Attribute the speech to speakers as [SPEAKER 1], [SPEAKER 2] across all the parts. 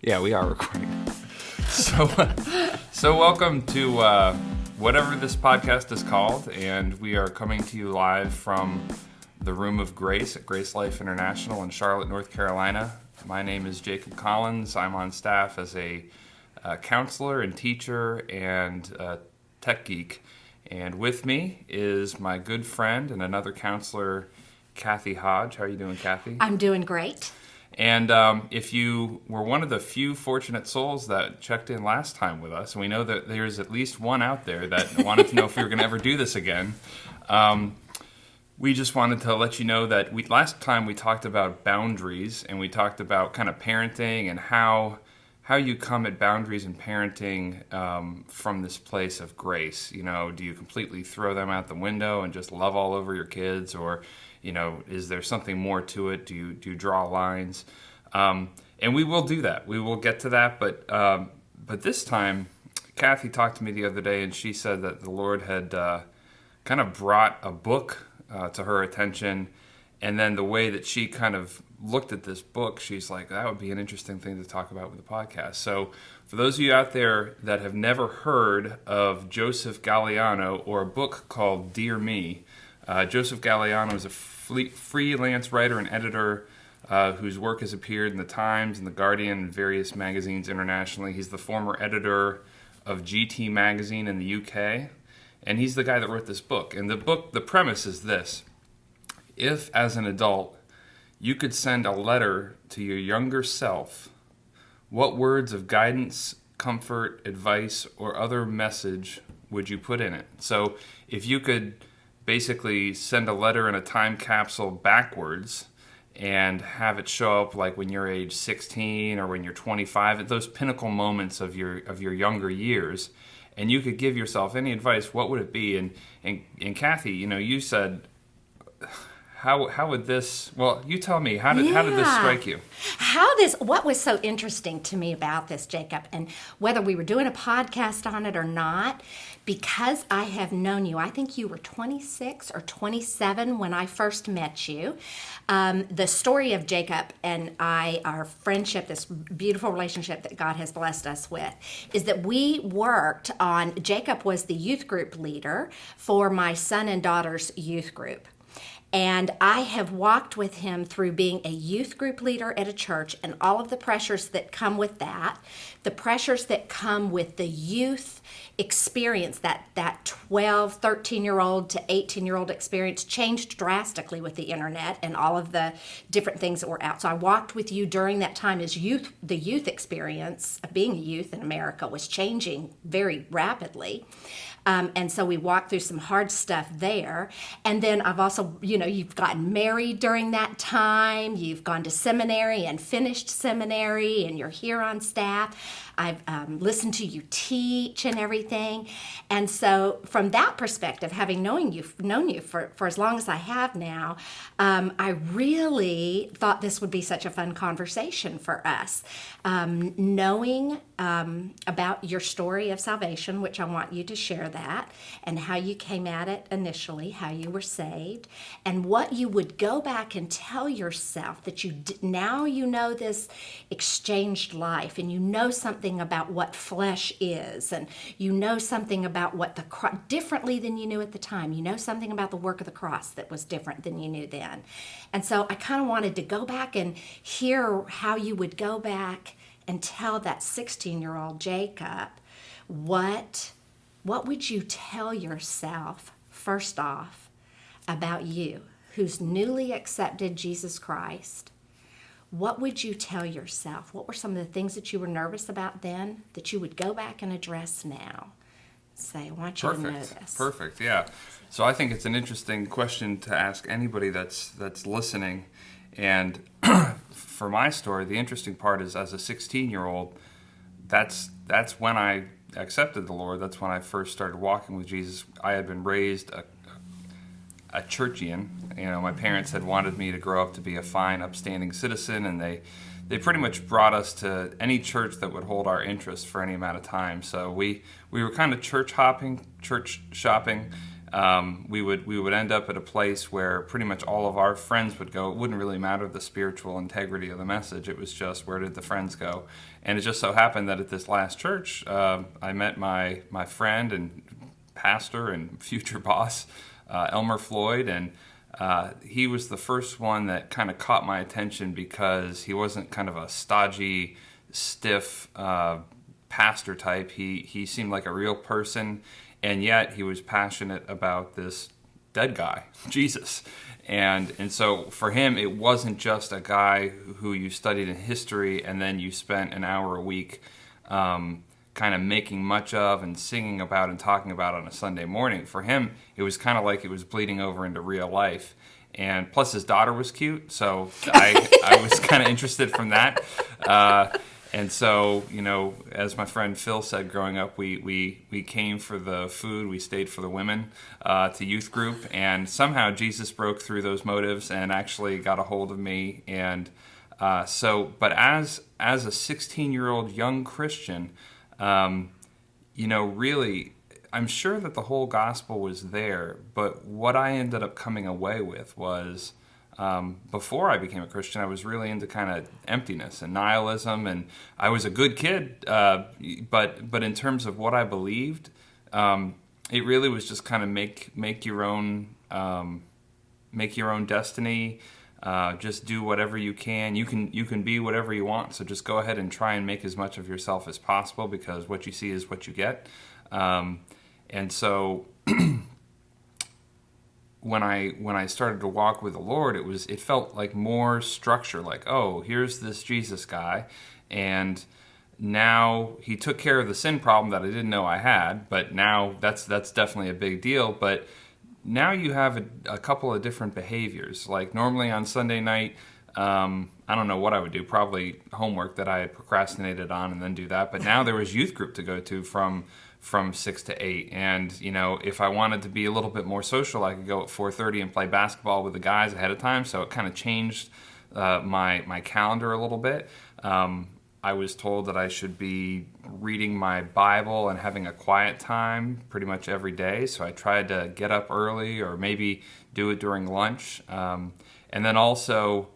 [SPEAKER 1] Yeah, we are recording. So welcome to whatever this podcast is called, and we are coming to you live from the Room of Grace at Grace Life International in Charlotte, North Carolina. My name is Jacob Collins. I'm on staff as a counselor and teacher and tech geek. And with me is my good friend and another counselor, Kathy Hodge. How are you doing, Kathy?
[SPEAKER 2] I'm doing great.
[SPEAKER 1] And if you were one of the few fortunate souls that checked in last time with us, and we know that there's at least one out there that wanted to know if we were going to ever do this again, we just wanted to let you know that last time we talked about boundaries, and we talked about kind of parenting and how you come at boundaries and parenting from this place of grace. You know, do you completely throw them out the window and just love all over your kids, or you know, is there something more to it? Do you draw lines? And we will do that. We will get to that. But this time, Kathy talked to me the other day, and she said that the Lord had kind of brought a book to her attention. And then the way that she kind of looked at this book, she's like, that would be an interesting thing to talk about with the podcast. So for those of you out there that have never heard of Joseph Galeano or a book called Dearme, Joseph Galeano is a freelance writer and editor whose work has appeared in the Times and the Guardian and various magazines internationally. He's the former editor of GT magazine in the UK, and he's the guy that wrote this book. And the premise is this: if, as an adult, you could send a letter to your younger self, what words of guidance, comfort, advice, or other message would you put in it? So if you could basically send a letter in a time capsule backwards and have it show up like when you're age 16 or when you're 25, at those pinnacle moments of your younger years, and you could give yourself any advice, what would it be? And Kathy, you know, you said, how would this, well, you tell me, how did this strike you?
[SPEAKER 2] What was so interesting to me about this, Jacob, and whether we were doing a podcast on it or not, because I have known you, I think you were 26 or 27 when I first met you. The story of Jacob and I, our friendship, this beautiful relationship that God has blessed us with, is that we worked on, Jacob was the youth group leader for my son and daughter's youth group. And I have walked with him through being a youth group leader at a church and all of the pressures that come with that, the pressures that come with the youth experience, that 12, 13-year-old to 18-year-old experience changed drastically with the internet and all of the different things that were out. So I walked with you during that time as youth. The youth experience of being a youth in America was changing very rapidly. And so we walked through some hard stuff there. And then I've also, you know, you've gotten married during that time. You've gone to seminary and finished seminary, and you're here on staff. I've listened to you teach and everything. And so from that perspective, having known you for as long as I have now, I really thought this would be such a fun conversation for us. Knowing about your story of salvation, which I want you to share that, and how you came at it initially, how you were saved, and what you would go back and tell yourself that now you know this exchanged life, and you know something about what flesh is, and you know something about what differently than you knew at the time. You know something about the work of the cross that was different than you knew then. And so I kind of wanted to go back and hear how you would go back and tell that 16-year-old Jacob, what would you tell yourself, first off, about you, who's newly accepted Jesus Christ? What would you tell yourself? What were some of the things that you were nervous about then that you would go back and address now? Say, I want you to know this.
[SPEAKER 1] Perfect, yeah. So I think it's an interesting question to ask anybody that's listening. And for my story, the interesting part is, as a 16-year-old, that's when I accepted the Lord. That's when I first started walking with Jesus. I had been raised a churchian. You know, my parents had wanted me to grow up to be a fine, upstanding citizen, and they pretty much brought us to any church that would hold our interest for any amount of time. So we were kind of church shopping. we would end up at a place where pretty much all of our friends would go. It wouldn't really matter the spiritual integrity of the message. It was just, where did the friends go? And it just so happened that at this last church, I met my friend and pastor and future boss, Elmer Floyd, and he was the first one that kind of caught my attention, because he wasn't kind of a stodgy, stiff pastor type. He seemed like a real person, and yet he was passionate about this dead guy, Jesus. And so for him, it wasn't just a guy who you studied in history and then you spent an hour a week kind of making much of and singing about and talking about on a Sunday morning. For him, it was kind of like it was bleeding over into real life. And plus his daughter was cute, so I was kind of interested from that. And so, as my friend Phil said, growing up, we came for the food, we stayed for the women, to youth group, and somehow Jesus broke through those motives and actually got a hold of me. And but as a 16-year-old young Christian, really, I'm sure that the whole gospel was there, but what I ended up coming away with was, before I became a Christian, I was really into kind of emptiness and nihilism, and I was a good kid, but in terms of what I believed, it really was just kind of make your own destiny. Just do whatever you can. You can be whatever you want. So just go ahead and try and make as much of yourself as possible, because what you see is what you get. And so when I started to walk with the Lord, it felt like more structure. Like, oh, here's this Jesus guy, and now he took care of the sin problem that I didn't know I had. But now that's definitely a big deal. But now you have a couple of different behaviors. Like normally on Sunday night, I don't know what I would do, probably homework that I had procrastinated on and then do that. But now there was youth group to go to from 6 to 8. And, if I wanted to be a little bit more social, I could go at 4:30 and play basketball with the guys ahead of time. So it kind of changed my calendar a little bit. I was told that I should be reading my Bible and having a quiet time pretty much every day. So I tried to get up early, or maybe do it during lunch. And then also,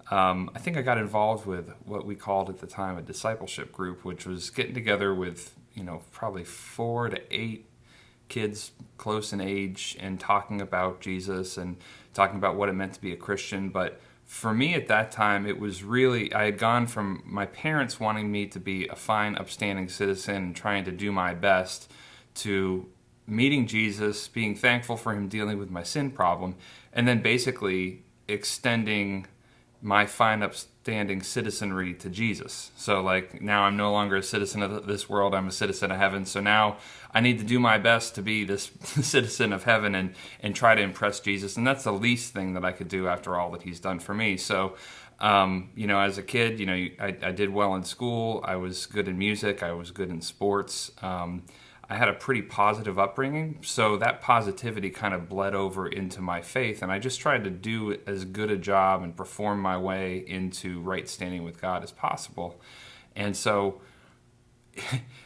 [SPEAKER 1] I think I got involved with what we called at the time a discipleship group, which was getting together with, probably 4 to 8 kids close in age and talking about Jesus and talking about what it meant to be a Christian. But for me at that time, it was really, I had gone from my parents wanting me to be a fine, upstanding citizen and trying to do my best, to meeting Jesus, being thankful for him dealing with my sin problem, and then basically extending my fine, upstanding citizenry to Jesus. So like now I'm no longer a citizen of this world, I'm a citizen of heaven. So now I need to do my best to be this citizen of heaven and try to impress Jesus. And that's the least thing that I could do after all that he's done for me. So, as a kid, I did well in school. I was good in music. I was good in sports. I had a pretty positive upbringing, so that positivity kind of bled over into my faith, and I just tried to do as good a job and perform my way into right standing with God as possible. And so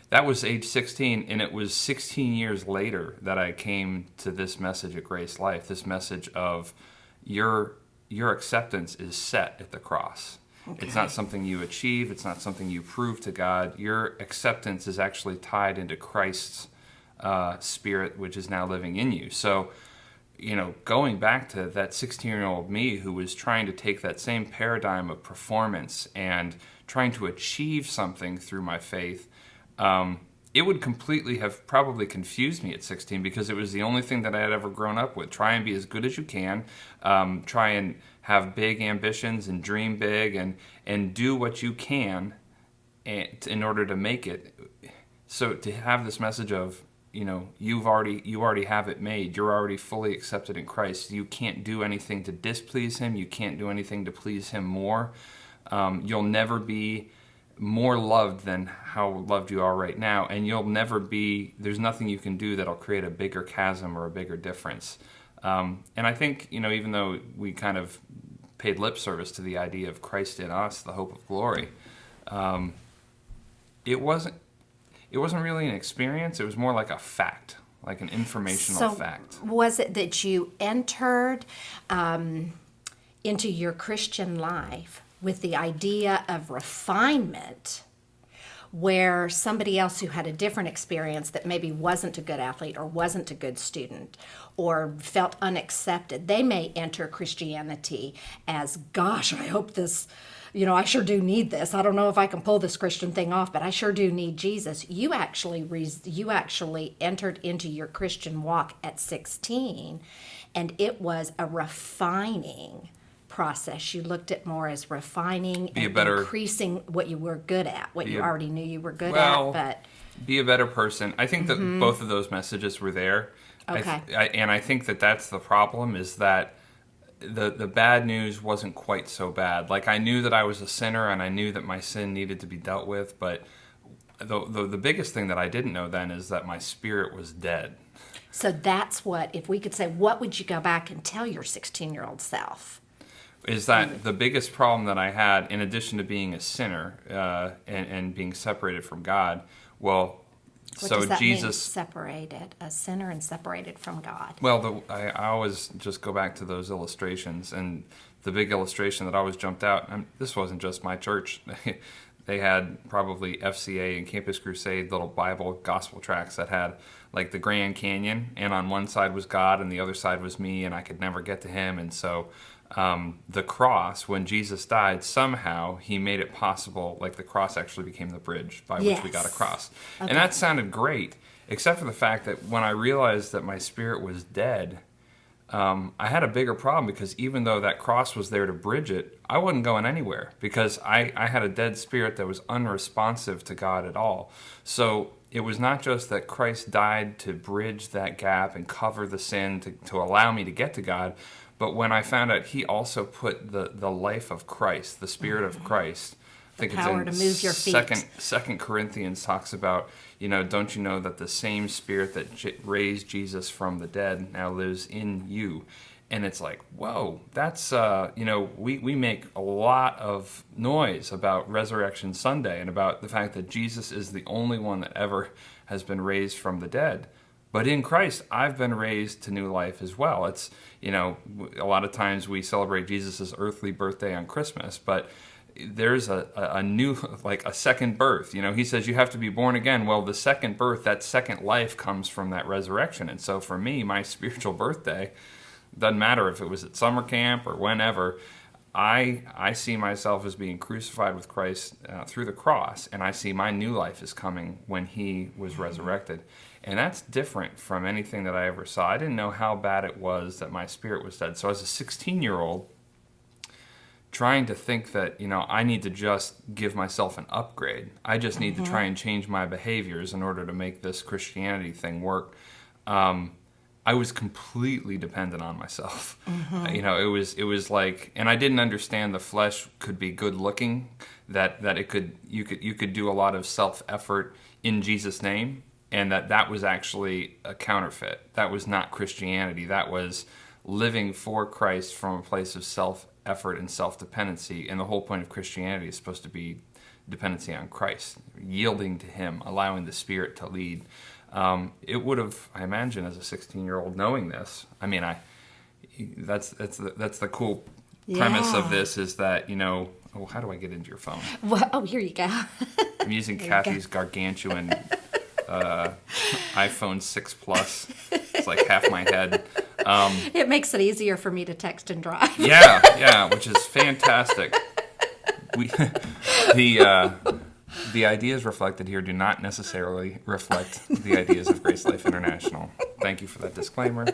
[SPEAKER 1] that was age 16, and it was 16 years later that I came to this message at Grace Life, this message of your acceptance is set at the cross. Okay. It's not something you achieve. It's not something you prove to God. Your acceptance is actually tied into Christ's spirit, which is now living in you. So, going back to that 16-year-old me who was trying to take that same paradigm of performance and trying to achieve something through my faith, it would completely have probably confused me at 16, because it was the only thing that I had ever grown up with. Try and be as good as you can. Try and have big ambitions and dream big and do what you can in order to make it. So to have this message of, you already have it made. You're already fully accepted in Christ. You can't do anything to displease him. You can't do anything to please him more. You'll never be more loved than how loved you are right now, and there's nothing you can do that'll create a bigger chasm or a bigger difference. And I think, even though we kind of paid lip service to the idea of Christ in us, the hope of glory, it wasn't really an experience. It was more like a fact. like an informational fact.
[SPEAKER 2] Was it that you entered into your Christian life with the idea of refinement, where somebody else who had a different experience that maybe wasn't a good athlete or wasn't a good student or felt unaccepted, they may enter Christianity as, gosh, I hope this, I sure do need this. I don't know if I can pull this Christian thing off, but I sure do need Jesus. You actually entered into your Christian walk at 16, and it was a refining process. You looked at more as refining and increasing what you were good at, what you already knew you were good at. But
[SPEAKER 1] be a better person. I think that both of those messages were there.
[SPEAKER 2] Okay.
[SPEAKER 1] And I think that that's the problem, is that the bad news wasn't quite so bad. Like, I knew that I was a sinner, and I knew that my sin needed to be dealt with, but the biggest thing that I didn't know then is that my spirit was dead.
[SPEAKER 2] So that's what, if we could say, what would you go back and tell your 16-year-old self?
[SPEAKER 1] Is that the biggest problem that I had, in addition to being a sinner and being separated from God? Well,
[SPEAKER 2] what does that mean, separated, a sinner and separated from God?
[SPEAKER 1] Well, I always just go back to those illustrations, and the big illustration that always jumped out, this wasn't just my church. They had probably FCA and Campus Crusade little Bible gospel tracts that had like the Grand Canyon, and on one side was God and the other side was me, and I could never get to him. And so the cross, when Jesus died, somehow he made it possible, like the cross actually became the bridge by which we got across. Okay. And that sounded great, except for the fact that when I realized that my spirit was dead, I had a bigger problem, because even though that cross was there to bridge it, I wasn't going anywhere, because I had a dead spirit that was unresponsive to God at all. So it was not just that Christ died to bridge that gap and cover the sin to allow me to get to God, but when I found out he also put the life of Christ, the Spirit of Christ, I think
[SPEAKER 2] power
[SPEAKER 1] it's in
[SPEAKER 2] to move your feet.
[SPEAKER 1] Second Corinthians talks about, don't you know that the same Spirit that raised Jesus from the dead now lives in you? And it's like, whoa, that's, we make a lot of noise about Resurrection Sunday and about the fact that Jesus is the only one that ever has been raised from the dead. But in Christ, I've been raised to new life as well. It's, a lot of times we celebrate Jesus' earthly birthday on Christmas, but there's a new, like a second birth. He says you have to be born again. Well, the second birth, that second life comes from that resurrection. And so for me, my spiritual birthday, doesn't matter if it was at summer camp or whenever, I see myself as being crucified with Christ through the cross, and I see my new life is coming when he was resurrected. And that's different from anything that I ever saw. I didn't know how bad it was that my spirit was dead. So as a 16-year-old, trying to think that, I need to just give myself an upgrade. I just need to try and change my behaviors in order to make this Christianity thing work. I was completely dependent on myself. It was like, and I didn't understand the flesh could be good looking, that you could do a lot of self-effort in Jesus' name, and that was actually a counterfeit. That was not Christianity. That was living for Christ from a place of self-effort and self-dependency. And the whole point of Christianity is supposed to be dependency on Christ, yielding to him, allowing the Spirit to lead. It would have, I imagine, as a 16-year-old knowing this. I mean, that's the cool premise of this, is that, how do I get into your phone?
[SPEAKER 2] Well, here you go.
[SPEAKER 1] I'm using Kathy's gargantuan iPhone 6 Plus. It's like half my head.
[SPEAKER 2] It makes it easier for me to text and drive.
[SPEAKER 1] Yeah, which is fantastic. The ideas reflected here do not necessarily reflect the ideas of Grace Life International. Thank you for that disclaimer.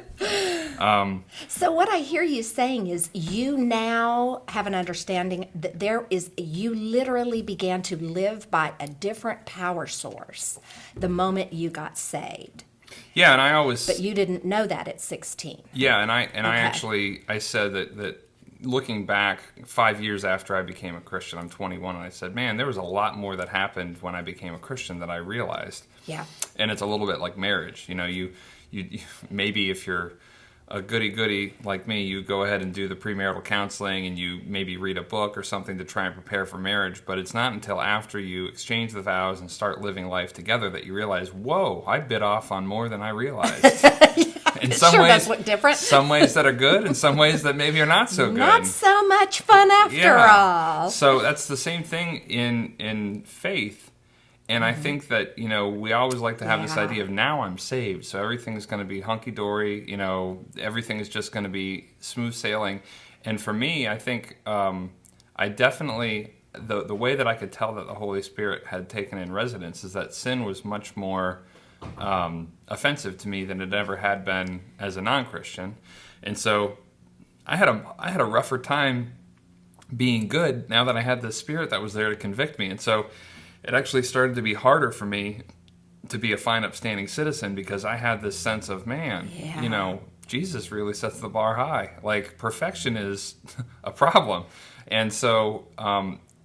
[SPEAKER 2] So what I hear you saying is you now have an understanding that you literally began to live by a different power source the moment you got saved.
[SPEAKER 1] Yeah, and
[SPEAKER 2] But you didn't know that at 16.
[SPEAKER 1] Yeah, and I said that looking back 5 years after I became a Christian, I'm 21, and I said, man, there was a lot more that happened when I became a Christian that I realized.
[SPEAKER 2] Yeah.
[SPEAKER 1] And it's a little bit like marriage. You maybe if you're a goody-goody like me, you go ahead and do the premarital counseling and you maybe read a book or something to try and prepare for marriage. But it's not until after you exchange the vows and start living life together that you realize, whoa, I bit off on more than I realized. In some
[SPEAKER 2] sure
[SPEAKER 1] ways,
[SPEAKER 2] does look different.
[SPEAKER 1] Some ways that are good, and some ways that maybe are not so good.
[SPEAKER 2] Not so much fun after all.
[SPEAKER 1] So that's the same thing in faith. And I think that, we always like to have this idea of now I'm saved, so everything's going to be hunky-dory, everything is just going to be smooth sailing. And for me, I think I definitely, the way that I could tell that the Holy Spirit had taken in residence is that sin was much more offensive to me than it ever had been as a non-Christian. And so I had a rougher time being good now that I had the Spirit that was there to convict me. And so it actually started to be harder for me to be a fine, upstanding citizen because I had this sense of, man, Jesus really sets the bar high. Like, perfection is a problem. And so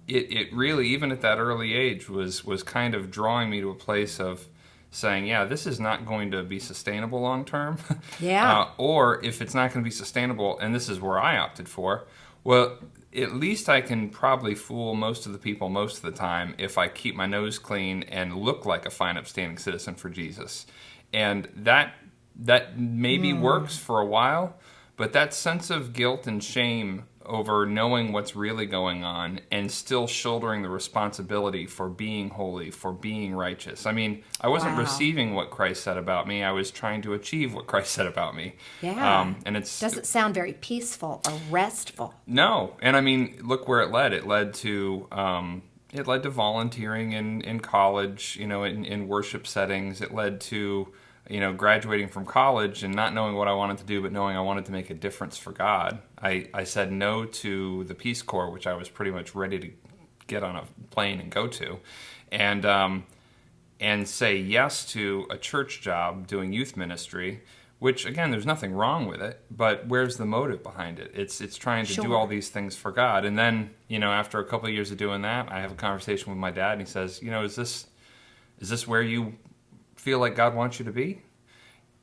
[SPEAKER 1] it really, even at that early age, was kind of drawing me to a place of saying, yeah, this is not going to be sustainable long term.
[SPEAKER 2] Yeah.
[SPEAKER 1] Or if it's not going to be sustainable, and this is where I opted for, well, at least I can probably fool most of the people most of the time if I keep my nose clean and look like a fine, upstanding citizen for Jesus. And that maybe works for a while, but that sense of guilt and shame over knowing what's really going on and still shouldering the responsibility for being holy, for being righteous. I mean, I wasn't receiving what Christ said about me. I was trying to achieve what Christ said about me.
[SPEAKER 2] Yeah.
[SPEAKER 1] And it's
[SPEAKER 2] doesn't sound very peaceful or restful.
[SPEAKER 1] No. And I mean, look where it led. It led to volunteering in college, in worship settings. It led to graduating from college and not knowing what I wanted to do, but knowing I wanted to make a difference for God. I said no to the Peace Corps, which I was pretty much ready to get on a plane and go to, and say yes to a church job doing youth ministry, which, again, there's nothing wrong with it, but where's the motive behind it? It's trying to do all these things for God. And then, after a couple of years of doing that, I have a conversation with my dad, and he says, is this where you feel like God wants you to be?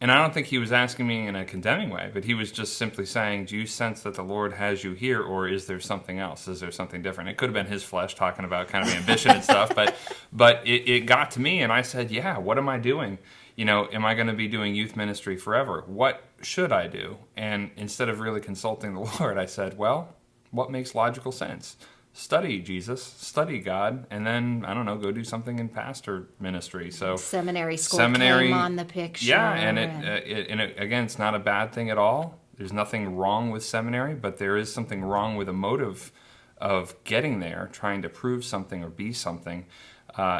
[SPEAKER 1] And I don't think he was asking me in a condemning way, but he was just simply saying, do you sense that the Lord has you here, or is there something else? Is there something different? It could have been his flesh talking about kind of ambition and stuff, but it got to me, and I said, yeah, what am I doing? Am I going to be doing youth ministry forever? What should I do? And instead of really consulting the Lord, I said, well, what makes logical sense? Study Jesus, study God, and then, I don't know, go do something in pastor ministry. So
[SPEAKER 2] seminary school came on the picture.
[SPEAKER 1] Yeah, and again, it's not a bad thing at all. There's nothing wrong with seminary, but there is something wrong with a motive of getting there, trying to prove something or be something,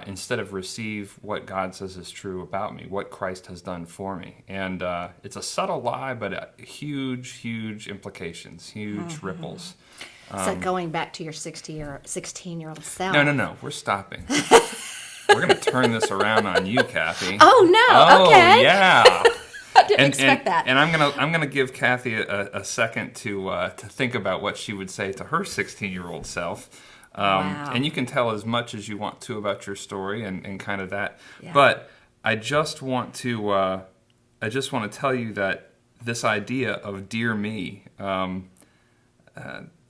[SPEAKER 1] instead of receive what God says is true about me, what Christ has done for me. And it's a subtle lie, but huge, huge implications, huge ripples.
[SPEAKER 2] So going back to your 16-year-old self.
[SPEAKER 1] No. We're stopping. We're going to turn this around on you, Kathy.
[SPEAKER 2] Oh, no. Okay.
[SPEAKER 1] Yeah.
[SPEAKER 2] I didn't expect that.
[SPEAKER 1] And I'm gonna give Kathy a second to think about what she would say to her 16-year-old self.
[SPEAKER 2] Wow.
[SPEAKER 1] And you can tell as much as you want to about your story and kind of that. Yeah. But I just want to tell you that this idea of dear me.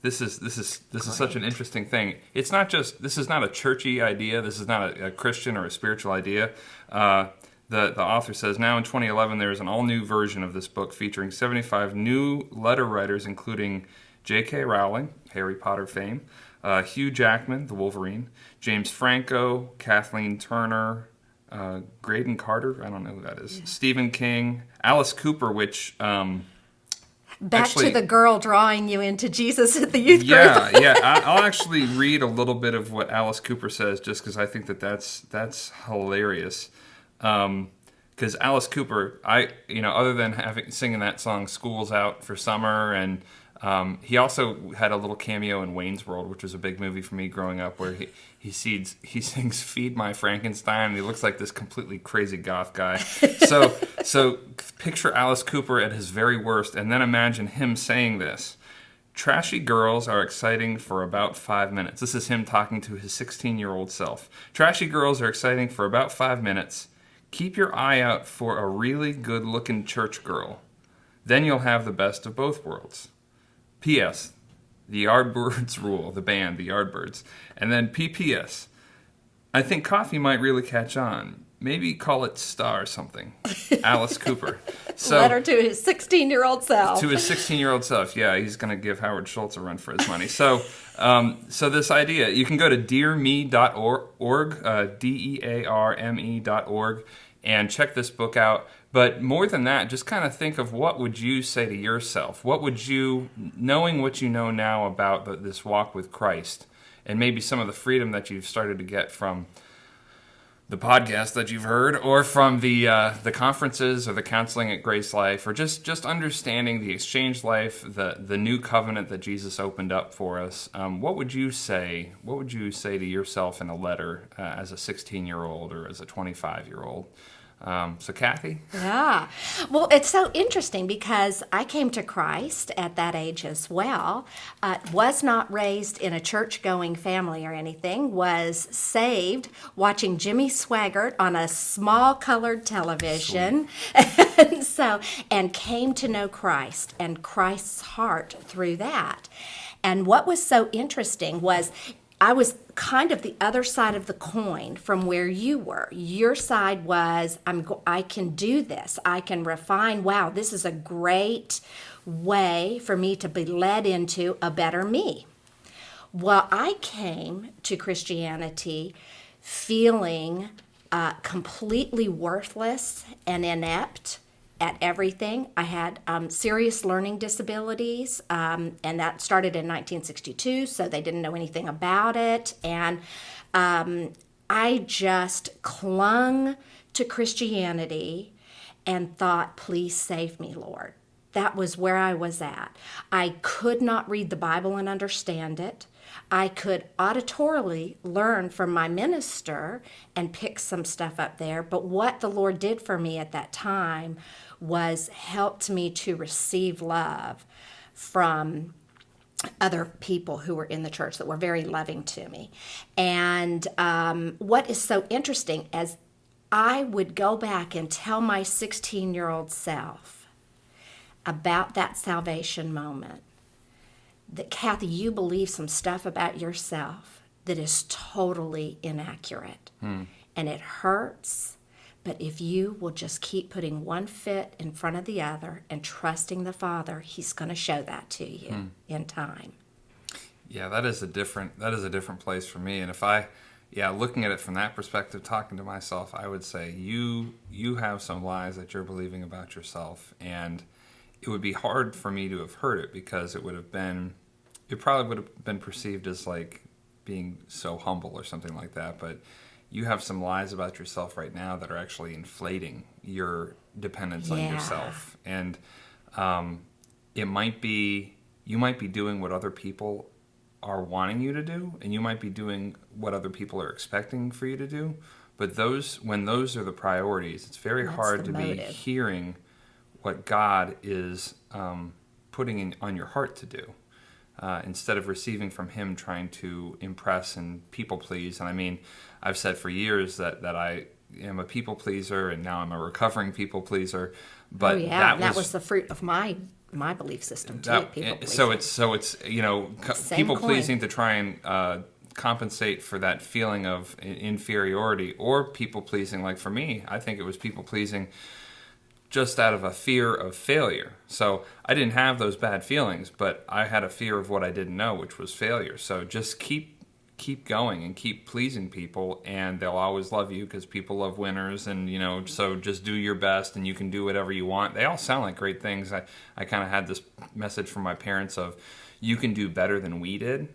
[SPEAKER 1] This is such an interesting thing. It's not just, this is not a churchy idea. This is not a Christian or a spiritual idea. The author says, now in 2011, there is an all-new version of this book featuring 75 new letter writers, including J.K. Rowling, Harry Potter fame, Hugh Jackman, the Wolverine, James Franco, Kathleen Turner, Graydon Carter, I don't know who that is, Stephen King, Alice Cooper, which...
[SPEAKER 2] Back to the girl drawing you into Jesus at the youth group.
[SPEAKER 1] Yeah. I'll actually read a little bit of what Alice Cooper says, just because I think that's hilarious. Because Alice Cooper, other than singing that song "School's Out for Summer," and he also had a little cameo in Wayne's World, which was a big movie for me growing up, where he sings "Feed My Frankenstein," and he looks like this completely crazy goth guy. So picture Alice Cooper at his very worst, and then imagine him saying this. Trashy girls are exciting for about 5 minutes. This is him talking to his 16-year-old self. Trashy girls are exciting for about 5 minutes. Keep your eye out for a really good-looking church girl. Then you'll have the best of both worlds. P.S. The Yardbirds rule, the band, the Yardbirds. And then P.P.S. I think coffee might really catch on. Maybe call it Star something. Alice Cooper.
[SPEAKER 2] Letter to his 16-year-old self.
[SPEAKER 1] To his 16-year-old self, yeah. He's going to give Howard Schultz a run for his money. So this idea, you can go to dearme.org, dearme.org, and check this book out. But more than that, just kind of think of what would you say to yourself? What would you, knowing what you know now about this walk with Christ, and maybe some of the freedom that you've started to get from the podcast that you've heard, or from the conferences or the counseling at Grace Life, or just understanding the exchange life, the new covenant that Jesus opened up for us, what would you say? What would you say to yourself in a letter as a 16-year-old or as a 25-year-old? So Kathy?
[SPEAKER 2] Yeah. Well, it's so interesting because I came to Christ at that age as well. Was not raised in a church-going family or anything. Was saved watching Jimmy Swaggart on a small colored television. and came to know Christ and Christ's heart through that. And what was so interesting was I was kind of the other side of the coin from where you were. Your side was, I can do this. I can refine. Wow, this is a great way for me to be led into a better me. Well, I came to Christianity feeling completely worthless and inept at everything. I had serious learning disabilities, and that started in 1962, so they didn't know anything about it. And I just clung to Christianity and thought, please save me, Lord. That was where I was at. I could not read the Bible and understand it. I could auditorily learn from my minister and pick some stuff up there. But what the Lord did for me at that time was helped me to receive love from other people who were in the church that were very loving to me. And what is so interesting is I would go back and tell my 16-year-old self about that salvation moment. That, Kathy, you believe some stuff about yourself that is totally inaccurate. And it hurts, but if you will just keep putting one foot in front of the other and trusting the Father, He's going to show that to you in time.
[SPEAKER 1] Yeah, that is a different place for me. And if looking at it from that perspective, talking to myself, I would say you have some lies that you're believing about yourself, and it would be hard for me to have heard it because it probably would have been perceived as like being so humble or something like that. But you have some lies about yourself right now that are actually inflating your dependence on yourself. And you might be doing what other people are wanting you to do, and you might be doing what other people are expecting for you to do. But when those are the priorities, it's very hard to be hearing what God is putting on your heart to do, instead of receiving from Him, trying to impress and people please. And I mean, I've said for years that I am a people pleaser, and now I'm a recovering people pleaser. But that was the
[SPEAKER 2] fruit of my belief system too.
[SPEAKER 1] So it's people pleasing to try and compensate for that feeling of inferiority, or people pleasing. Like for me, I think it was people pleasing just out of a fear of failure. So I didn't have those bad feelings, but I had a fear of what I didn't know, which was failure. So just keep going and keep pleasing people, and they'll always love you because people love winners. And so just do your best, and you can do whatever you want. They all sound like great things. I kind of had this message from my parents of, you can do better than we did.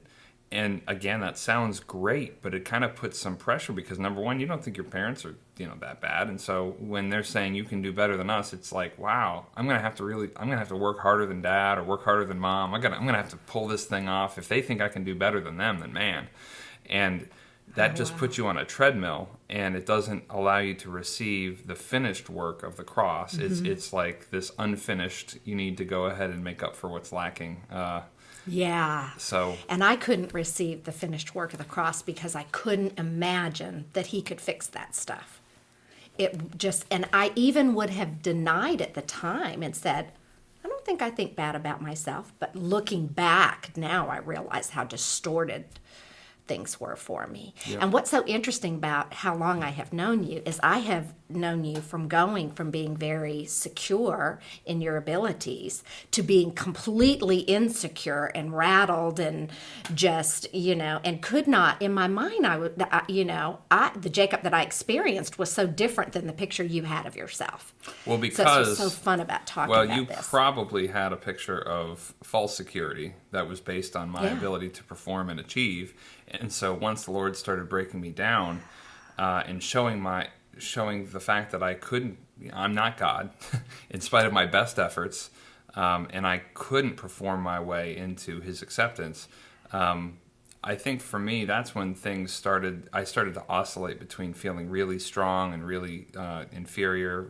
[SPEAKER 1] And again, that sounds great, but it kind of puts some pressure because, number one, you don't think your parents are, that bad. And so when they're saying you can do better than us, it's like, wow, I'm going to have to work harder than dad or work harder than mom. I'm going to have to pull this thing off. If they think I can do better than them, then man. And that just puts you on a treadmill, and it doesn't allow you to receive the finished work of the cross. Mm-hmm. It's like this unfinished, you need to go ahead and make up for what's lacking. And I couldn't receive the finished work of the cross because I couldn't imagine that He could fix that stuff. And I even would have denied at the time and said,
[SPEAKER 2] don't think I think bad about myself, but looking back now, I realize how distorted things were for me.
[SPEAKER 1] Yep.
[SPEAKER 2] And what's so interesting about how long I have known you is I have known you from going from being very secure in your abilities to being completely insecure and rattled and just, and could not, in my mind, the Jacob that I experienced was so different than the picture you had of yourself.
[SPEAKER 1] Well,
[SPEAKER 2] So
[SPEAKER 1] because
[SPEAKER 2] it's just so fun about talking
[SPEAKER 1] well,
[SPEAKER 2] about
[SPEAKER 1] you
[SPEAKER 2] this.
[SPEAKER 1] probably had a picture of false security that was based on my
[SPEAKER 2] Yeah.
[SPEAKER 1] ability to perform and achieve. And so once the Lord started breaking me down and showing the fact that I'm not God, in spite of my best efforts, and I couldn't perform my way into His acceptance. I think for me, that's when I started to oscillate between feeling really strong and really inferior,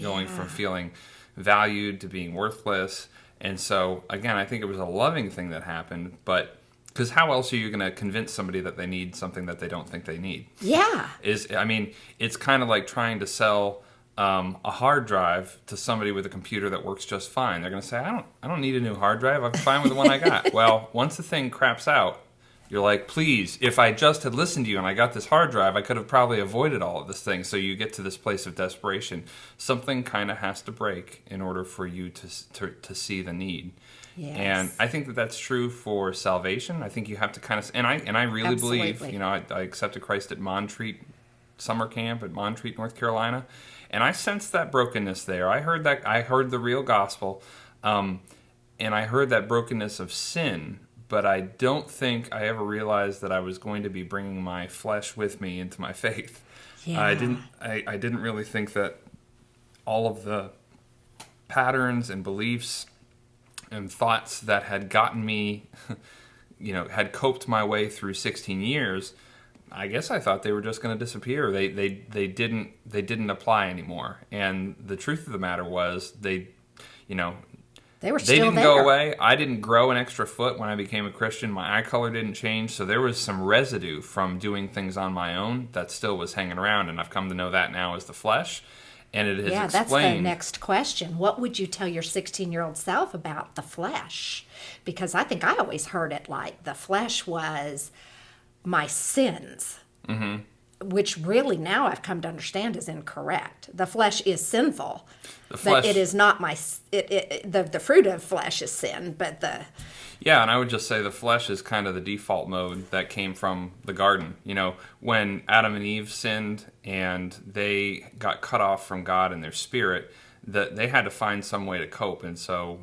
[SPEAKER 1] going from feeling valued to being worthless. And so, again, I think it was a loving thing that happened, but because how else are you going to convince somebody that they need something that they don't think they need?
[SPEAKER 2] Yeah.
[SPEAKER 1] It's kind of like trying to sell a hard drive to somebody with a computer that works just fine. They're going to say, I don't need a new hard drive. I'm fine with the one I got. Well, once the thing craps out, you're like, please, if I just had listened to you and I got this hard drive, I could have probably avoided all of this thing. So you get to this place of desperation. Something kind of has to break in order for you to see the need.
[SPEAKER 2] Yes.
[SPEAKER 1] And I think that that's true for salvation. I think you have to kind of, and I really believe, I accepted Christ at Montreat summer camp at Montreat, North Carolina, and I sensed that brokenness there. I heard the real gospel, and I heard that brokenness of sin. But I don't think I ever realized that I was going to be bringing my flesh with me into my faith.
[SPEAKER 2] Yeah.
[SPEAKER 1] I didn't really think that all of the patterns and beliefs and thoughts that had gotten me, had coped my way through 16 years, I guess I thought they were just going to disappear. They didn't apply anymore. And the truth of the matter was they
[SPEAKER 2] were still
[SPEAKER 1] they didn't
[SPEAKER 2] there.
[SPEAKER 1] go away. I didn't grow an extra foot when I became a Christian. My eye color didn't change. So there was some residue from doing things on my own that still was hanging around. And I've come to know that now as the flesh. And it has explained.
[SPEAKER 2] That's the next question. What would you tell your 16-year-old self about the flesh? Because I think I always heard it like the flesh was my sins. Mm-hmm. Which really now I've come to understand is incorrect. The flesh is sinful, but it is not the fruit of flesh is sin, but
[SPEAKER 1] Yeah, and I would just say the flesh is kind of the default mode that came from the garden. When Adam and Eve sinned and they got cut off from God and their spirit, that they had to find some way to cope. And so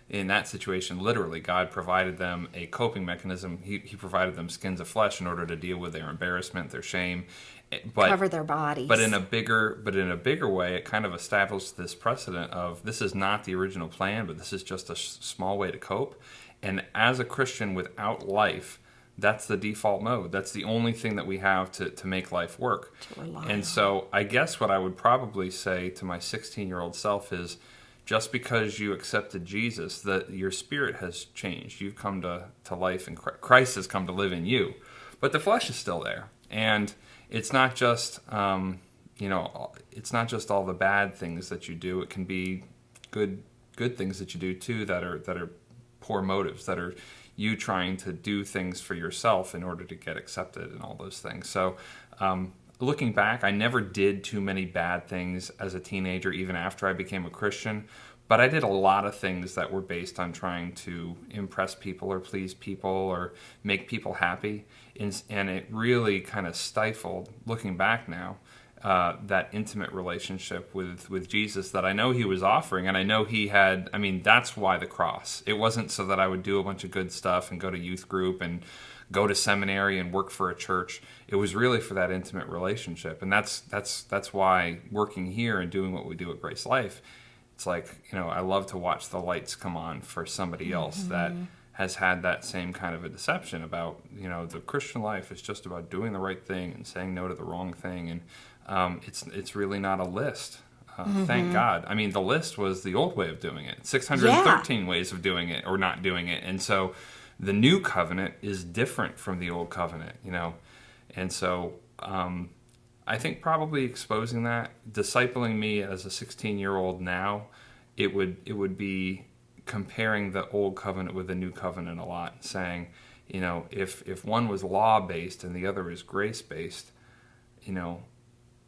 [SPEAKER 1] in that situation, literally, God provided them a coping mechanism. He provided them skins of flesh in order to deal with their embarrassment, their shame,
[SPEAKER 2] cover their bodies.
[SPEAKER 1] But in a bigger way, it kind of established this precedent of this is not the original plan, but this is just a small way to cope. And as a Christian without life, that's the default mode. That's the only thing that we have to make life work.
[SPEAKER 2] To rely
[SPEAKER 1] and
[SPEAKER 2] on.
[SPEAKER 1] So I guess what I would probably say to my 16-year-old self is, just because you accepted Jesus, that your spirit has changed. You've come to life, and Christ has come to live in you. But the flesh is still there, and it's not just it's not just all the bad things that you do. It can be good things that you do too that are poor motives, that are you trying to do things for yourself in order to get accepted and all those things. So. Looking back, I never did too many bad things as a teenager, even after I became a Christian. But I did a lot of things that were based on trying to impress people or please people or make people happy. And it really kind of stifled, looking back now, that intimate relationship with Jesus that I know he was offering. And I know he had, that's why the cross. It wasn't so that I would do a bunch of good stuff and go to youth group and go to seminary and work for a church. It was really for that intimate relationship. And that's why working here and doing what we do at Grace Life, it's like, I love to watch the lights come on for somebody else that has had that same kind of a deception about, the Christian life is just about doing the right thing and saying no to the wrong thing. And it's really not a list. Thank God. The list was the old way of doing it. 613 ways of doing it or not doing it. And so the new covenant is different from the old covenant, And so I think probably exposing that, discipling me as a 16-year-old now it would be comparing the old covenant with the new covenant a lot, saying, if one was law-based and the other is grace-based,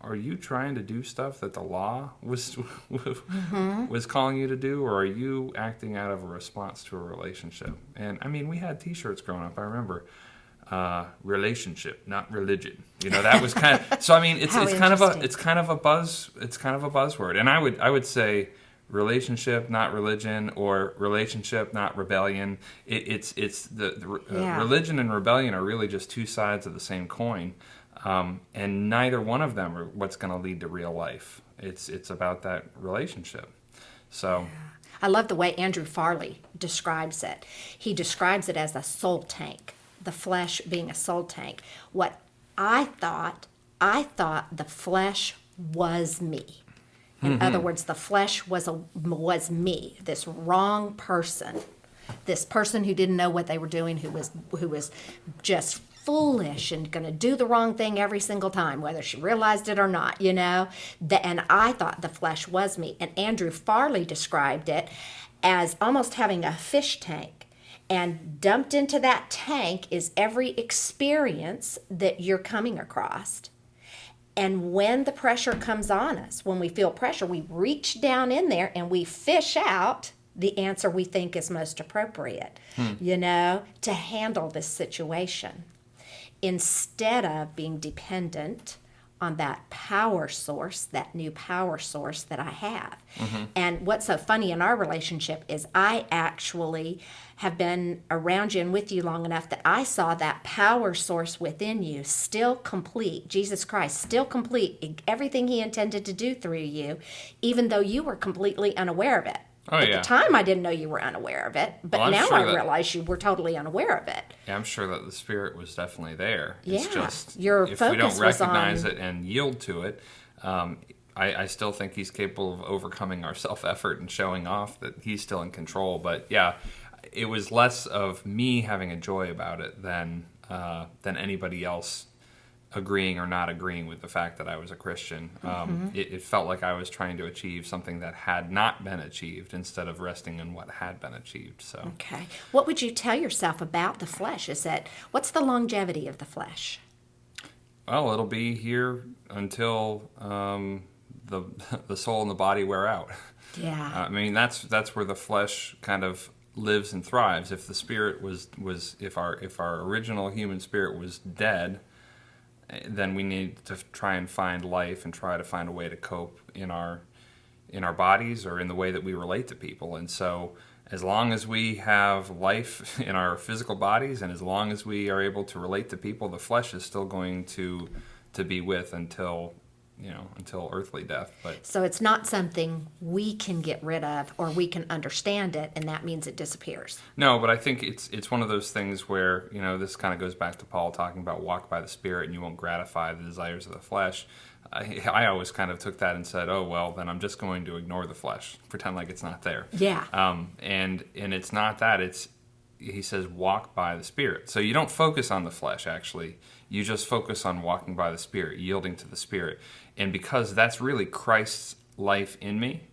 [SPEAKER 1] are you trying to do stuff that the law was was calling you to do, or are you acting out of a response to a relationship? And I mean, we had T-shirts growing up. I remember, relationship, not religion. That was kind of. So I mean, it's kind of a buzzword. And I would say relationship, not religion, or relationship, not rebellion. It's religion and rebellion are really just two sides of the same coin. And neither one of them are what's going to lead to real life. It's about that relationship. So,
[SPEAKER 2] I love the way Andrew Farley describes it. He describes it as a soul tank, the flesh being a soul tank. What I thought the flesh was me. In other words, the flesh was me, this wrong person, this person who didn't know what they were doing, who was just foolish and going to do the wrong thing every single time, whether she realized it or not, and I thought the flesh was me. And Andrew Farley described it as almost having a fish tank. And dumped into that tank is every experience that you're coming across. And when the pressure comes on us, when we feel pressure, we reach down in there and we fish out the answer we think is most appropriate, to handle this situation, instead of being dependent on that power source, that new power source that I have. And what's so funny in our relationship is I actually have been around you and with you long enough that I saw that power source within you still complete, Jesus Christ still complete everything he intended to do through you, even though you were completely unaware of it. At the time, I didn't know you were unaware of it, but now I realize you were totally unaware of it.
[SPEAKER 1] Yeah, I'm sure that the Spirit was definitely there.
[SPEAKER 2] It's
[SPEAKER 1] just
[SPEAKER 2] your
[SPEAKER 1] if
[SPEAKER 2] focus
[SPEAKER 1] we don't recognize
[SPEAKER 2] was on
[SPEAKER 1] it and yield to it, I still think he's capable of overcoming our self-effort and showing off that he's still in control. But yeah, it was less of me having a joy about it than anybody else agreeing or not agreeing with the fact that I was a Christian. It felt like I was trying to achieve something that had not been achieved instead of resting in what had been achieved. So,
[SPEAKER 2] okay. What would you tell yourself about the flesh? What's the longevity of the flesh?
[SPEAKER 1] Well, it'll be here until the soul and the body wear out.
[SPEAKER 2] Yeah.
[SPEAKER 1] I mean, that's where the flesh kind of lives and thrives. If the spirit was if our original human spirit was dead, then we need to try and find life and try to find a way to cope in our bodies or in the way that we relate to people. And so as long as we have life in our physical bodies and as long as we are able to relate to people, the flesh is still going to be with until earthly death. But
[SPEAKER 2] so it's not something we can get rid of or we can understand it, and that means it disappears.
[SPEAKER 1] No, but I think it's one of those things where, this kind of goes back to Paul talking about walk by the Spirit and you won't gratify the desires of the flesh. I always kind of took that and said, oh, well, then I'm just going to ignore the flesh, pretend like it's not there.
[SPEAKER 2] Yeah.
[SPEAKER 1] And it's not that. He says walk by the Spirit. So you don't focus on the flesh, actually. You just focus on walking by the Spirit, yielding to the Spirit. And because that's really Christ's life in me,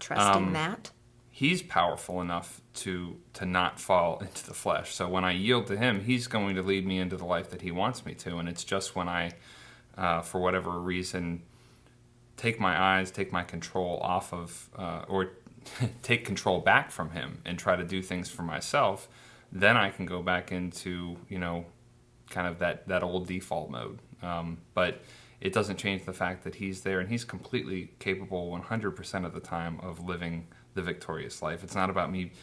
[SPEAKER 2] trusting that,
[SPEAKER 1] he's powerful enough to not fall into the flesh. So when I yield to him, he's going to lead me into the life that he wants me to. And it's just when I, for whatever reason, take my control off of, or take control back from him and try to do things for myself, then I can go back into, kind of that old default mode. But it doesn't change the fact that he's there and he's completely capable 100% of the time of living the victorious life. It's not about me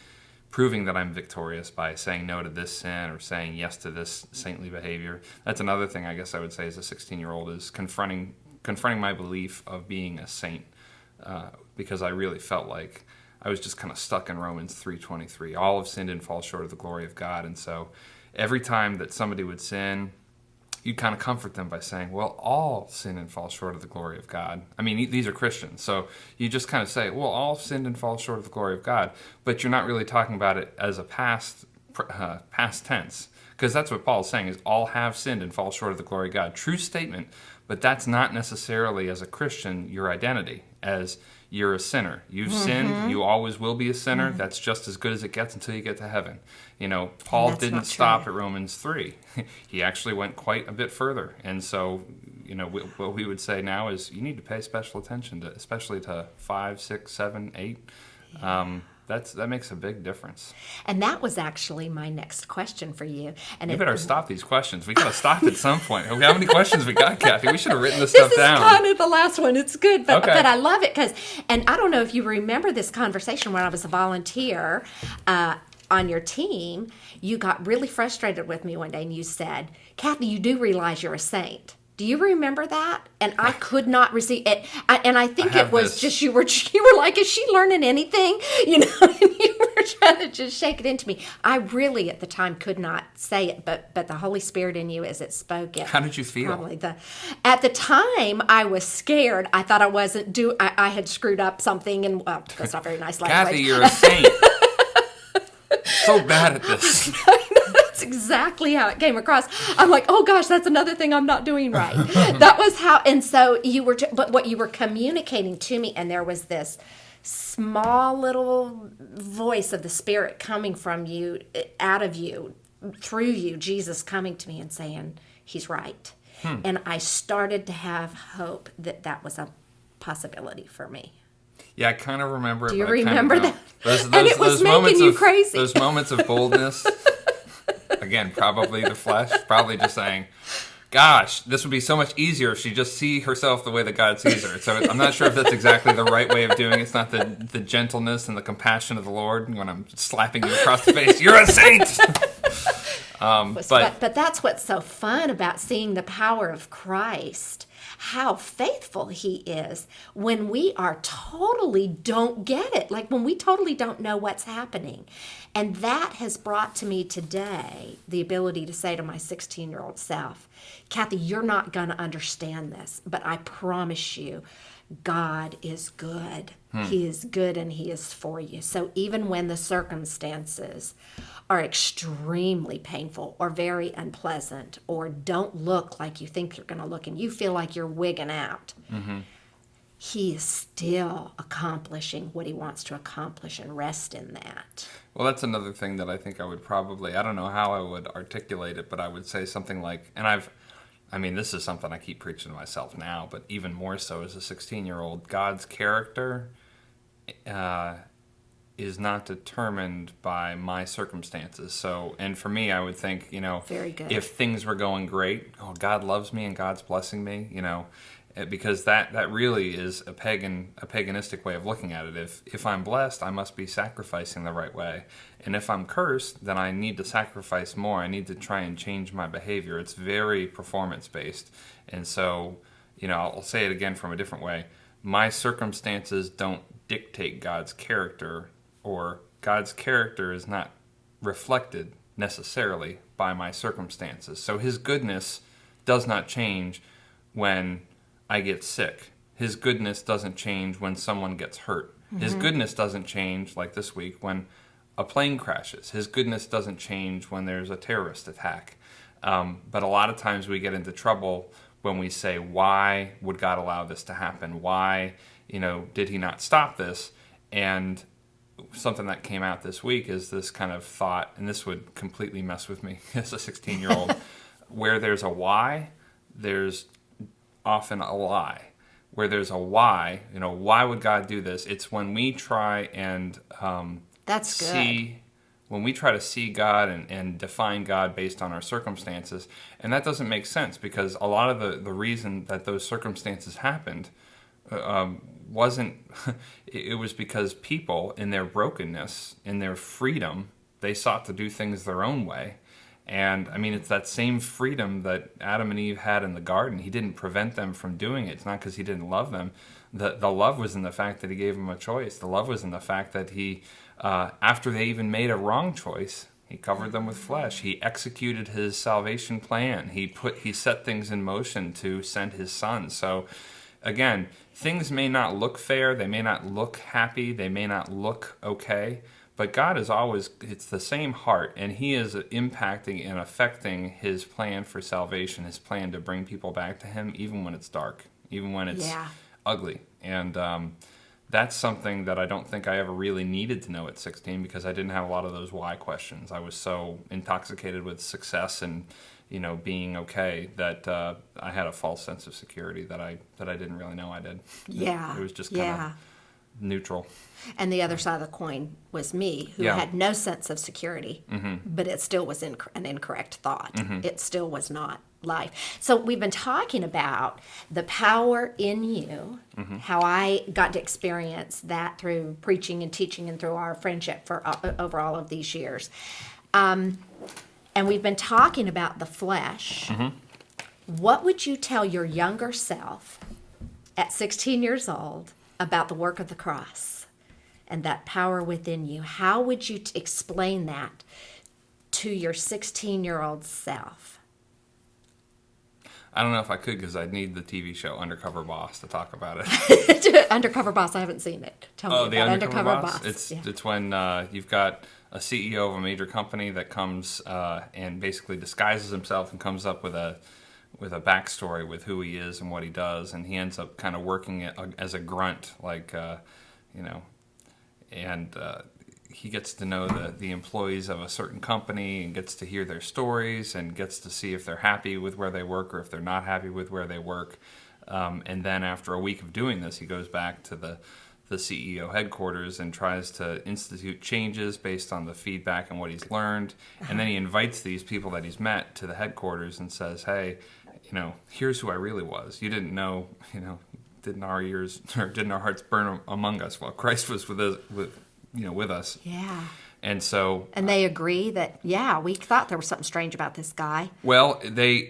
[SPEAKER 1] proving that I'm victorious by saying no to this sin or saying yes to this saintly behavior. That's another thing I guess I would say as a 16-year-old is confronting my belief of being a saint, because I really felt like I was just kind of stuck in Romans 3:23. All have sinned and fall short of the glory of God. And so every time that somebody would sin, you kind of comfort them by saying, well, all sin and fall short of the glory of God. I mean, these are Christians. So you just kind of say, well, all sinned and fall short of the glory of God. But you're not really talking about it as a past tense. Because that's what Paul's saying is all have sinned and fall short of the glory of God. True statement, but that's not necessarily, as a Christian, your identity. As you're a sinner. You've sinned. You always will be a sinner. That's just as good as it gets until you get to heaven. Paul didn't stop at Romans 3. He actually went quite a bit further. And so, what we would say now is you need to pay special attention to, especially to 5, 6, 7, 8. That makes a big difference.
[SPEAKER 2] And that was actually my next question for you. And
[SPEAKER 1] you better stop these questions. We got to stop at some point. How many questions we got, Kathy? We should have written this stuff down.
[SPEAKER 2] This is kind of the last one. It's good, but
[SPEAKER 1] okay.
[SPEAKER 2] But I love it and I don't know if you remember this conversation when I was a volunteer on your team. You got really frustrated with me one day, and you said, "Kathy, you do realize you're a saint." Do you remember that? And I could not receive it. And I think it was just you were like, is she learning anything? And you were trying to just shake it into me. I really at the time could not say it, but the Holy Spirit in you as it spoke it.
[SPEAKER 1] How did you feel?
[SPEAKER 2] At the time, I was scared. I thought I had screwed up something, and well, that's not very nice language.
[SPEAKER 1] Kathy, you're a saint. So bad at this.
[SPEAKER 2] That's exactly how it came across. I'm like, oh gosh, that's another thing I'm not doing right. That was how, and so but what you were communicating to me, and there was this small little voice of the Spirit coming from you, out of you, through you, Jesus coming to me and saying, he's right. And I started to have hope that was a possibility for me.
[SPEAKER 1] Yeah, I kind of remember it.
[SPEAKER 2] Do you remember that?
[SPEAKER 1] And
[SPEAKER 2] it was making you crazy.
[SPEAKER 1] Those moments of boldness. Again, probably the flesh, probably just saying, gosh, this would be so much easier if she just see herself the way that God sees her. So I'm not sure if that's exactly the right way of doing it. It's not the gentleness and the compassion of the Lord when I'm slapping you across the face. You're a saint!
[SPEAKER 2] But that's what's so fun about seeing the power of Christ, how faithful he is when we are totally don't get it, like when we totally don't know what's happening. And that has brought to me today the ability to say to my 16-year-old self, Kathy, you're not going to understand this, but I promise you, God is good. He is good and he is for you. So even when the circumstances are extremely painful or very unpleasant or don't look like you think they're going to look and you feel like you're wigging out, he is still accomplishing what he wants to accomplish, and rest in that.
[SPEAKER 1] Well, that's another thing that I think I would probably, I don't know how I would articulate it, but I would say something like, this is something I keep preaching to myself now, but even more so as a 16-year-old, God's character is not determined by my circumstances. So, and for me, I would think,
[SPEAKER 2] Very good.
[SPEAKER 1] If things were going great, God loves me and God's blessing me, because that really is a paganistic way of looking at it. If I'm blessed, I must be sacrificing the right way. And if I'm cursed, then I need to sacrifice more. I need to try and change my behavior. It's very performance-based. And so, I'll say it again from a different way. My circumstances don't dictate God's character, or God's character is not reflected necessarily by my circumstances. So his goodness does not change when I get sick. His goodness doesn't change when someone gets hurt. His goodness doesn't change, like this week, when a plane crashes. His goodness doesn't change when there's a terrorist attack. But a lot of times we get into trouble when we say, why would God allow this to happen? Why, did he not stop this? And something that came out this week is this kind of thought, and this would completely mess with me as a 16-year-old, where there's a why, there's often a lie. Where there's a why, why would God do this? It's when we try and
[SPEAKER 2] That's good.
[SPEAKER 1] When we try to see God and define God based on our circumstances, and that doesn't make sense, because a lot of the reason that those circumstances happened wasn't, it was because people in their brokenness, in their freedom, they sought to do things their own way. And it's that same freedom that Adam and Eve had in the garden. He didn't prevent them from doing it. It's not because he didn't love them. The love was in the fact that he gave them a choice. The love was in the fact that he, after they even made a wrong choice, he covered them with flesh. He executed his salvation plan. He set things in motion to send his son. So again, things may not look fair. They may not look happy. They may not look okay. But God is always, it's the same heart, and he is impacting and affecting his plan for salvation, his plan to bring people back to him, even when it's dark, even when it's ugly. And that's something that I don't think I ever really needed to know at 16 because I didn't have a lot of those why questions. I was so intoxicated with success and, being okay that I had a false sense of security that I didn't really know I did.
[SPEAKER 2] Yeah.
[SPEAKER 1] It was just kind of neutral.
[SPEAKER 2] And the other side of the coin was me, who had no sense of security, but it still was an incorrect thought. It still was not life. So we've been talking about the power in you, how I got to experience that through preaching and teaching and through our friendship for over all of these years. And we've been talking about the flesh. What would you tell your younger self at 16 years old about the work of the cross and that power within you? How would you explain that to your 16-year-old self?
[SPEAKER 1] I don't know if I could because I'd need the TV show Undercover Boss to talk about it.
[SPEAKER 2] Undercover Boss, I haven't seen it. Tell me about
[SPEAKER 1] the Undercover
[SPEAKER 2] Boss.
[SPEAKER 1] It's when you've got a CEO of a major company that comes and basically disguises himself and comes up with a backstory with who he is and what he does, and he ends up kind of working as a grunt, and he gets to know the employees of a certain company and gets to hear their stories and gets to see if they're happy with where they work or if they're not happy with where they work. And then after a week of doing this, he goes back to the CEO headquarters and tries to institute changes based on the feedback and what he's learned. And then he invites these people that he's met to the headquarters and says, hey, here's who I really was. You didn't know, didn't our hearts burn among us while Christ was with us.
[SPEAKER 2] Yeah.
[SPEAKER 1] And so...
[SPEAKER 2] And they agree that, we thought there was something strange about this guy.
[SPEAKER 1] Well,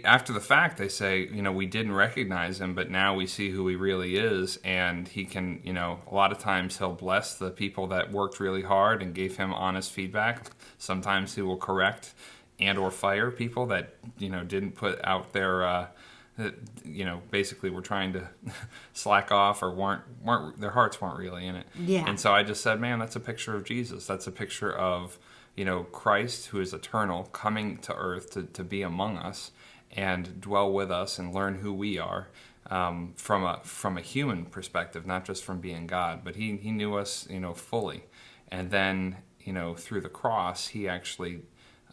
[SPEAKER 1] after the fact, they say, we didn't recognize him, but now we see who he really is. And he can, a lot of times he'll bless the people that worked really hard and gave him honest feedback. Sometimes he will correct and or fire people that, didn't put out their... basically were trying to slack off or weren't their hearts weren't really in it.
[SPEAKER 2] Yeah.
[SPEAKER 1] And so I just said, man, that's a picture of Jesus. That's a picture of, Christ, who is eternal, coming to earth to be among us and dwell with us and learn who we are from a human perspective, not just from being God. But he knew us, fully. And then, through the cross, he actually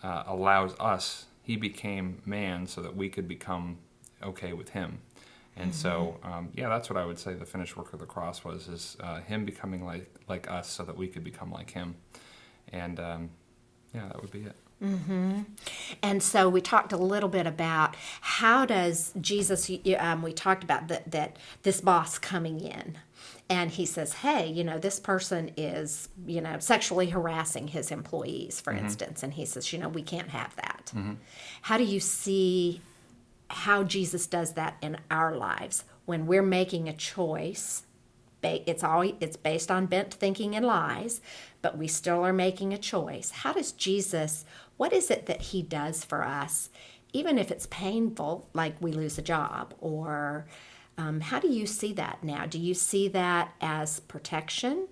[SPEAKER 1] allows us. He became man so that we could become okay with him. And so that's what I would say the finished work of the cross is him becoming like us so that we could become like him. And that would be it.
[SPEAKER 2] And so we talked a little bit about how does Jesus, we talked about that this boss coming in and he says, hey, this person is, sexually harassing his employees, for instance. And he says, we can't have that. How do you see how Jesus does that in our lives when we're making a choice? It's based on bent thinking and lies, but we still are making a choice. How does Jesus, what is it that he does for us, even if it's painful, like we lose a job? Or how do you see that now? Do you see that as protection?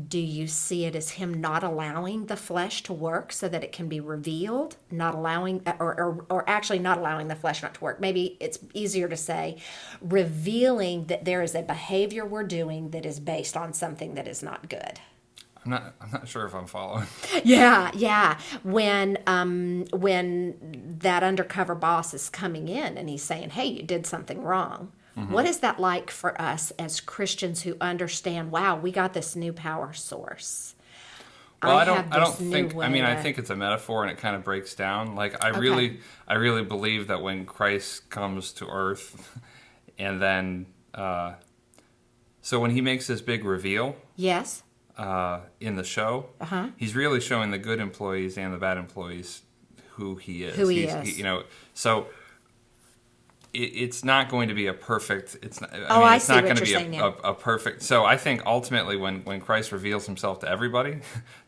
[SPEAKER 2] Do you see it as him not allowing the flesh to work so that it can be revealed? Not allowing, or actually not allowing the flesh not to work. Maybe it's easier to say revealing that there is a behavior we're doing that is based on something that is not good.
[SPEAKER 1] I'm not sure if I'm following.
[SPEAKER 2] Yeah. When that undercover boss is coming in and he's saying, hey, you did something wrong. What is that like for us as Christians who understand, wow, we got this new power source?
[SPEAKER 1] Well, I don't think, I think it's a metaphor and it kind of breaks down. Like I really believe that when Christ comes to earth and then, so when he makes this big reveal.
[SPEAKER 2] Yes.
[SPEAKER 1] In the show, he's really showing the good employees and the bad employees who he is. So it's not going to be a perfect. It's not. It's not going to be a perfect. So I think ultimately, when Christ reveals himself to everybody,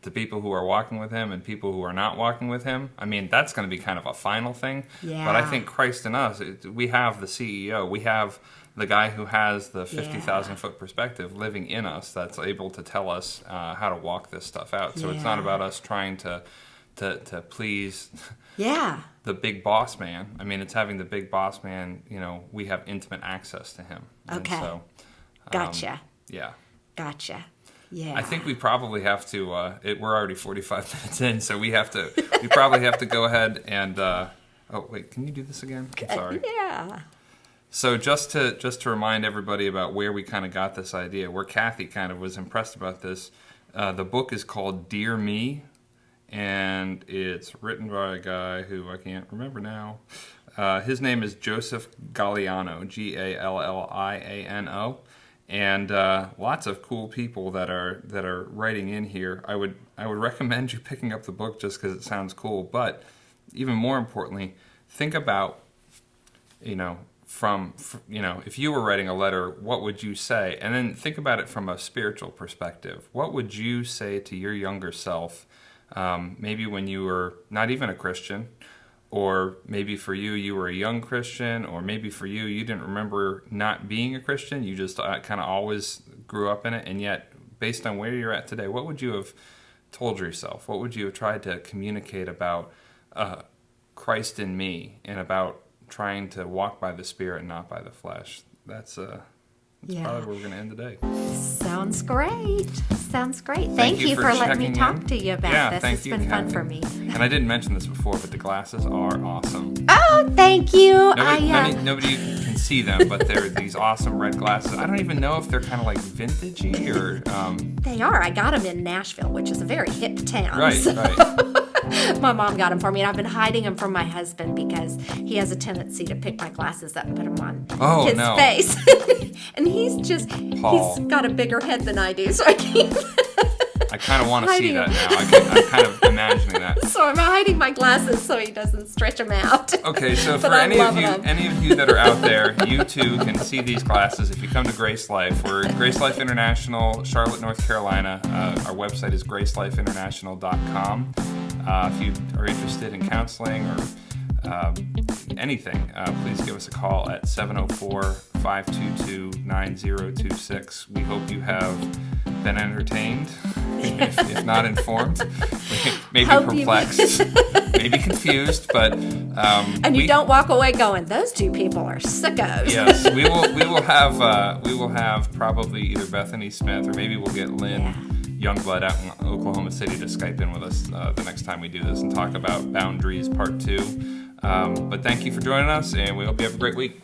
[SPEAKER 1] to people who are walking with him and people who are not walking with him, that's going to be kind of a final thing.
[SPEAKER 2] Yeah.
[SPEAKER 1] But I think Christ in us, we have the CEO, we have the guy who has the 50,000 foot perspective living in us that's able to tell us how to walk this stuff out. So it's not about us trying to please the big boss man. It's having the big boss man, we have intimate access to him.
[SPEAKER 2] Okay.
[SPEAKER 1] And so,
[SPEAKER 2] gotcha.
[SPEAKER 1] Yeah.
[SPEAKER 2] Gotcha. Yeah.
[SPEAKER 1] I think we probably have to. We're already 45 minutes in, so we probably have to go ahead and. Oh wait, can you do this again? I'm sorry.
[SPEAKER 2] Yeah.
[SPEAKER 1] So just to remind everybody about where we kind of got this idea, where Kathy kind of was impressed about this. The book is called Dearme, and it's written by a guy who I can't remember now. His name is Joseph Galeano, Galliano, and lots of cool people that are writing in here. I would recommend you picking up the book just because it sounds cool. But even more importantly, think about if you were writing a letter, what would you say? And then think about it from a spiritual perspective. What would you say to your younger self, maybe when you were not even a Christian, or maybe for you were a young Christian, or maybe for you didn't remember not being a Christian, you just kind of always grew up in it, and yet, based on where you're at today, what would you have told yourself? What would you have tried to communicate about Christ in me, and about trying to walk by the Spirit and not by the flesh? That's probably where we're going to end today.
[SPEAKER 2] Sounds great. Thank you for letting me talk to you about this. It's been fun for me.
[SPEAKER 1] And I didn't mention this before, but the glasses are awesome.
[SPEAKER 2] Oh, thank you.
[SPEAKER 1] Nobody can see them, but they're these awesome red glasses. I don't even know if they're kind of like vintagey or...
[SPEAKER 2] They are. I got them in Nashville, which is a very hip town.
[SPEAKER 1] Right.
[SPEAKER 2] My mom got them for me, and I've been hiding them from my husband because he has a tendency to pick my glasses up and put them on his face. And he's got a bigger head than I do, so I can't.
[SPEAKER 1] I kind of want to see that now. I'm kind of imagining that.
[SPEAKER 2] So I'm hiding my glasses so he doesn't stretch them out.
[SPEAKER 1] Okay, so for any of you that are out there, you too can see these glasses if you come to Grace Life. We're Grace Life International, Charlotte, North Carolina. Our website is gracelifeinternational.com. If you are interested in counseling or anything, please give us a call at 704-522-9026. We hope you have been entertained, if not informed, maybe perplexed, maybe confused, but
[SPEAKER 2] and you don't walk away going, "Those two people are sickos."
[SPEAKER 1] Yes, we will have probably either Bethany Smith or maybe we'll get Lynn Youngblood out in Oklahoma City to Skype in with us the next time we do this and talk about Boundaries Part 2. But thank you for joining us, and we hope you have a great week.